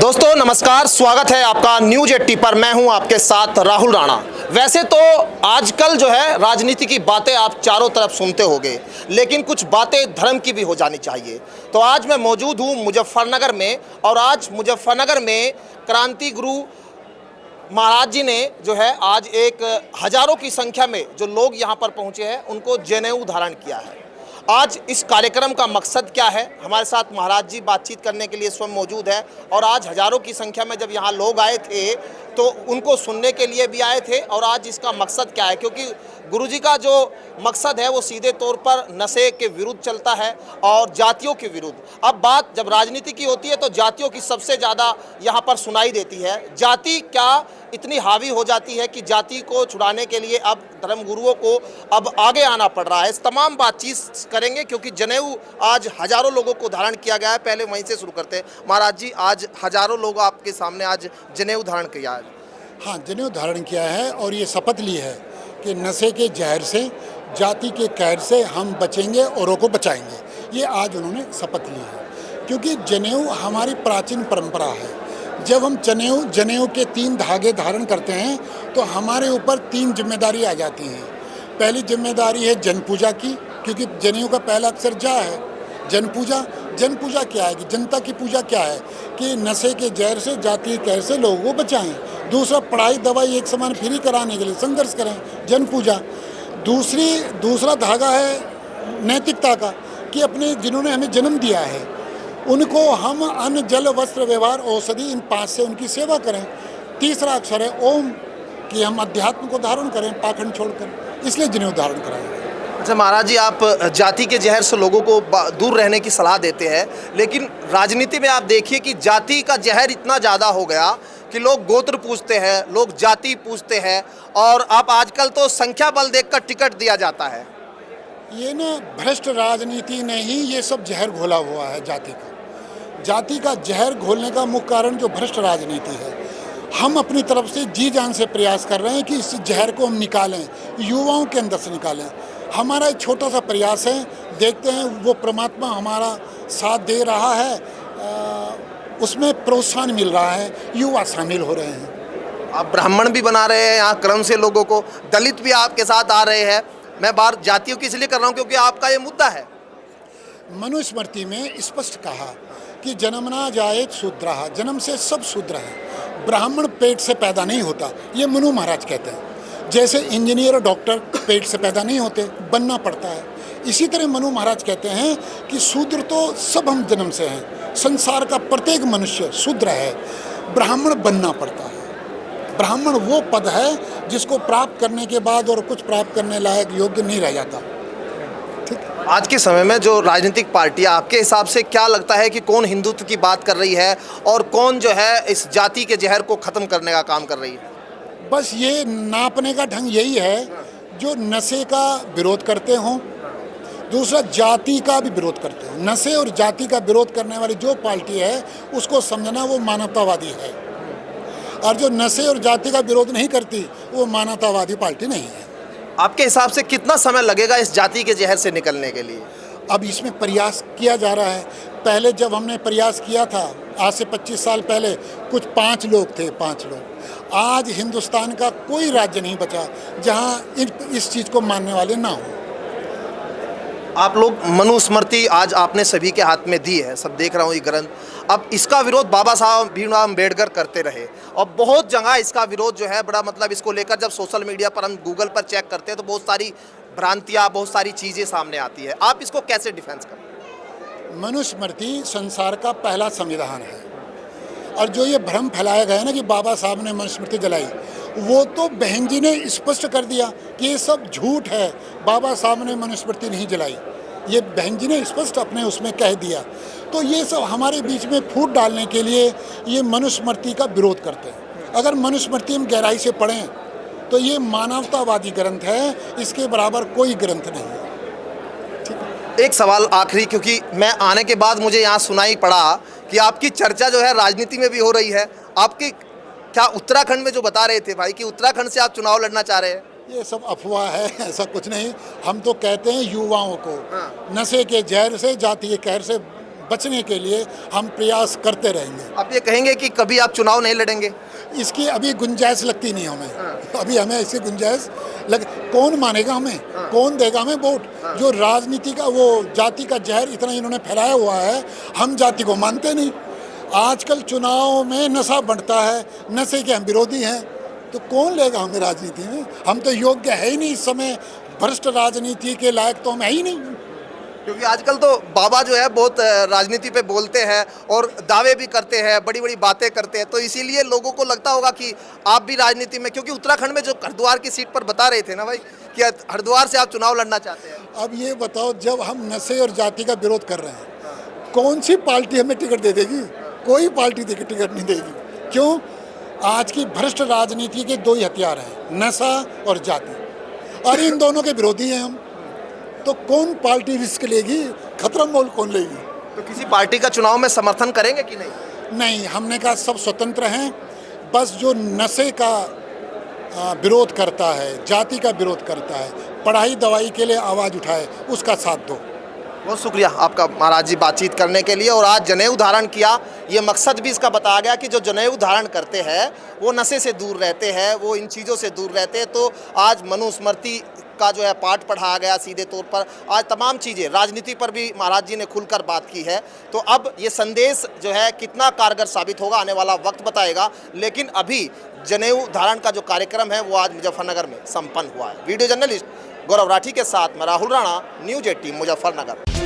दोस्तों नमस्कार, स्वागत है आपका न्यूज 80 पर। मैं हूं आपके साथ राहुल राणा। वैसे तो आजकल जो है राजनीति की बातें आप चारों तरफ सुनते होंगे, लेकिन कुछ बातें धर्म की भी हो जानी चाहिए। तो आज मैं मौजूद हूं मुजफ्फरनगर में, और आज मुजफ्फरनगर में क्रांति गुरु महाराज जी ने जो है आज एक हजारों की संख्या में जो लोग यहां पर पहुंचे हैं उनको जनेऊ धारण किया है। आज इस कार्यक्रम का मकसद क्या है, हमारे साथ महाराज जी बातचीत करने के लिए स्वयं मौजूद है। और आज हजारों की संख्या में जब यहाँ लोग आए थे तो उनको सुनने के लिए भी आए थे। और आज इसका मकसद क्या है, क्योंकि गुरुजी का जो मकसद है वो सीधे तौर पर नशे के विरुद्ध चलता है और जातियों के विरुद्ध। अब बात जब राजनीति की होती है तो जातियों की सबसे ज़्यादा यहाँ पर सुनाई देती है। जाति क्या इतनी हावी हो जाती है कि जाति को छुड़ाने के लिए अब धर्मगुरुओं को अब आगे आना पड़ रहा है। इस तमाम बातचीत करेंगे, क्योंकि जनेऊ आज हजारों लोगों को धारण किया गया है। पहले वहीं से शुरू करते हैं। महाराज जी, आज हजारों लोग आपके सामने आज जनेऊ धारण किया है। हाँ, जनेऊ धारण किया है और ये शपथ ली है कि नशे के जहर से, जाति के कहर से हम बचेंगे, औरों को बचाएंगे। ये आज उन्होंने शपथ ली है, क्योंकि जनेऊ हमारी प्राचीन परंपरा है। जब हम जनेऊ के 3 धागे धारण करते हैं तो हमारे ऊपर 3 जिम्मेदारी आ जाती हैं। पहली जिम्मेदारी है जन पूजा की, क्योंकि जनेऊ का पहला अक्षर जा है। जन पूजा क्या है कि जनता की पूजा क्या है कि नशे के जहर से, जाति के कहर से लोगों को बचाएं। दूसरा, पढ़ाई दवाई एक समान फ्री कराने के लिए संघर्ष करें, जन पूजा। दूसरा धागा है नैतिकता का, कि अपने जिन्होंने हमें जन्म दिया है उनको हम अन्न जल वस्त्र व्यवहार औषधि इन 5 से उनकी सेवा करें। तीसरा अक्षर है ओम, कि हम अध्यात्म को धारण करें पाखंड छोड़कर, इसलिए जनेऊ धारण कराएंगे। अच्छा महाराज जी, आप जाति के जहर से लोगों को दूर रहने की सलाह देते हैं, लेकिन राजनीति में आप देखिए कि जाति का जहर इतना ज़्यादा हो गया कि लोग गोत्र पूछते हैं, लोग जाति पूछते हैं, और आप आजकल तो संख्या बल देखकर टिकट दिया जाता है। ये ना भ्रष्ट राजनीति ने ही ये सब जहर घोला हुआ है। जाति का जहर घोलने का मुख्य कारण जो भ्रष्ट राजनीति है। हम अपनी तरफ से जी जान से प्रयास कर रहे हैं कि इस जहर को हम निकालें, युवाओं के अंदर से निकालें। हमारा एक छोटा सा प्रयास है, देखते हैं वो परमात्मा हमारा साथ दे रहा है, उसमें प्रोत्साहन मिल रहा है, युवा शामिल हो रहे हैं। आप ब्राह्मण भी बना रहे हैं यहाँ क्रम से लोगों को, दलित भी आपके साथ आ रहे हैं। मैं बात जातियों की इसलिए कर रहा हूँ क्योंकि आपका ये मुद्दा है। मनुस्मृति में स्पष्ट कहा कि जन्मना जायेत शूद्रः, जन्म से सब शूद्र हैं। ब्राह्मण पेट से पैदा नहीं होता, ये मनु महाराज कहते हैं। जैसे इंजीनियर और डॉक्टर पेट से पैदा नहीं होते, बनना पड़ता है। इसी तरह मनु महाराज कहते हैं कि शूद्र तो सब हम जन्म से हैं। संसार का प्रत्येक मनुष्य शूद्र है, ब्राह्मण बनना पड़ता है। ब्राह्मण वो पद है जिसको प्राप्त करने के बाद और कुछ प्राप्त करने लायक योग्य नहीं रह जाता। आज के समय में जो राजनीतिक पार्टियां, आपके हिसाब से क्या लगता है कि कौन हिंदुत्व की बात कर रही है और कौन जो है इस जाति के जहर को ख़त्म करने का काम कर रही है? बस ये नापने का ढंग यही है, जो नशे का विरोध करते हों, दूसरा जाति का भी विरोध करते हो। नशे और जाति का विरोध करने वाली जो पार्टी है उसको समझना वो मानवतावादी है, और जो नशे और जाति का विरोध नहीं करती वो मानवतावादी पार्टी नहीं है। आपके हिसाब से कितना समय लगेगा इस जाति के जहर से निकलने के लिए? अब इसमें प्रयास किया जा रहा है। पहले जब हमने प्रयास किया था आज से 25 साल पहले, कुछ 5 लोग थे, 5 लोग। आज हिंदुस्तान का कोई राज्य नहीं बचा जहां इस चीज़ को मानने वाले ना हो। आप लोग मनुस्मृति आज आपने सभी के हाथ में दी है, सब देख रहा हूँ ये ग्रंथ। अब इसका विरोध बाबा साहब भीमराव अम्बेडकर करते रहे, और बहुत जगह इसका विरोध जो है बड़ा, मतलब इसको लेकर जब सोशल मीडिया पर हम गूगल पर चेक करते हैं तो बहुत सारी भ्रांतियाँ, बहुत सारी चीज़ें सामने आती है। आप इसको कैसे डिफेंस करते हैं? मनुस्मृति संसार का पहला संविधान है, और जो ये भ्रम फैलाया गया ना कि बाबा साहब ने मनुस्मृति जलाई, वो तो बहन जी ने स्पष्ट कर दिया कि ये सब झूठ है, बाबा साहब ने मनुस्मृति नहीं जलाई। ये बहन जी ने स्पष्ट अपने उसमें कह दिया। तो ये सब हमारे बीच में फूट डालने के लिए ये मनुस्मृति का विरोध करते हैं। अगर मनुस्मृति हम गहराई से पढ़ें तो ये मानवतावादी ग्रंथ है, इसके बराबर कोई ग्रंथ नहीं है। एक सवाल आखिरी, क्योंकि मैं आने के बाद मुझे यहाँ सुनाई पड़ा कि आपकी चर्चा जो है राजनीति में भी हो रही है। आपकी क्या उत्तराखंड में जो बता रहे थे भाई कि उत्तराखंड से आप चुनाव लड़ना चाह रहे हैं? ये सब अफवाह है, ऐसा कुछ नहीं। हम तो कहते हैं युवाओं को नशे के जहर से, जाति के कहर से बचने के लिए हम प्रयास करते रहेंगे। आप ये कहेंगे कि कभी आप चुनाव नहीं लड़ेंगे? इसकी अभी गुंजाइश लगती नहीं हमें, अभी हमें ऐसी गुंजाइश लग, कौन मानेगा हमें, कौन देगा हमें वोट? जो राजनीति का वो जाति का जहर इतना इन्होंने फैलाया हुआ है, हम जाति को मानते नहीं। आजकल चुनाव में नशा बढ़ता है, नशे के हम विरोधी हैं, तो कौन लेगा हमें राजनीति में? हम तो योग्य है ही नहीं इस समय, भ्रष्ट राजनीति के लायक तो हम है ही नहीं। क्योंकि आजकल तो बाबा जो है बहुत राजनीति पे बोलते हैं और दावे भी करते हैं, बड़ी बड़ी बातें करते हैं, तो इसीलिए लोगों को लगता होगा कि आप भी राजनीति में, क्योंकि उत्तराखंड में जो हरिद्वार की सीट पर बता रहे थे ना भाई कि हरिद्वार से आप चुनाव लड़ना चाहते हैं। अब ये बताओ, जब हम नशे और जाति का विरोध कर रहे हैं, कौन सी पार्टी हमें टिकट दे देगी? कोई पार्टी टिकट नहीं देगी। क्यों? आज की भ्रष्ट राजनीति के दो ही हथियार हैं, नशा और जाति, और इन दोनों के विरोधी हैं हम। तो कौन पार्टी रिस्क लेगी? खतरा मोल कौन लेगी? तो किसी पार्टी का चुनाव में समर्थन करेंगे कि नहीं? नहीं, हमने कहा सब स्वतंत्र हैं, बस जो नशे का विरोध करता है, जाति का विरोध करता है, पढ़ाई दवाई के लिए आवाज़ उठाए, उसका साथ दो। बहुत शुक्रिया आपका महाराज जी बातचीत करने के लिए। और आज जनेऊ धारण किया, ये मकसद भी इसका बताया गया कि जो जनेऊ धारण करते हैं वो नशे से दूर रहते हैं, वो इन चीज़ों से दूर रहते हैं। तो आज मनुस्मृति का जो है पाठ पढ़ाया गया सीधे तौर पर, आज तमाम चीज़ें, राजनीति पर भी महाराज जी ने खुलकर बात की है। तो अब ये संदेश जो है कितना कारगर साबित होगा आने वाला वक्त बताएगा, लेकिन अभी जनेऊ धारण का जो कार्यक्रम है वो आज मुजफ्फरनगर में संपन्न हुआ है। वीडियो जर्नलिस्ट गौरव राठी के साथ मैं राहुल राणा, न्यूज़ 18 मुजफ्फरनगर।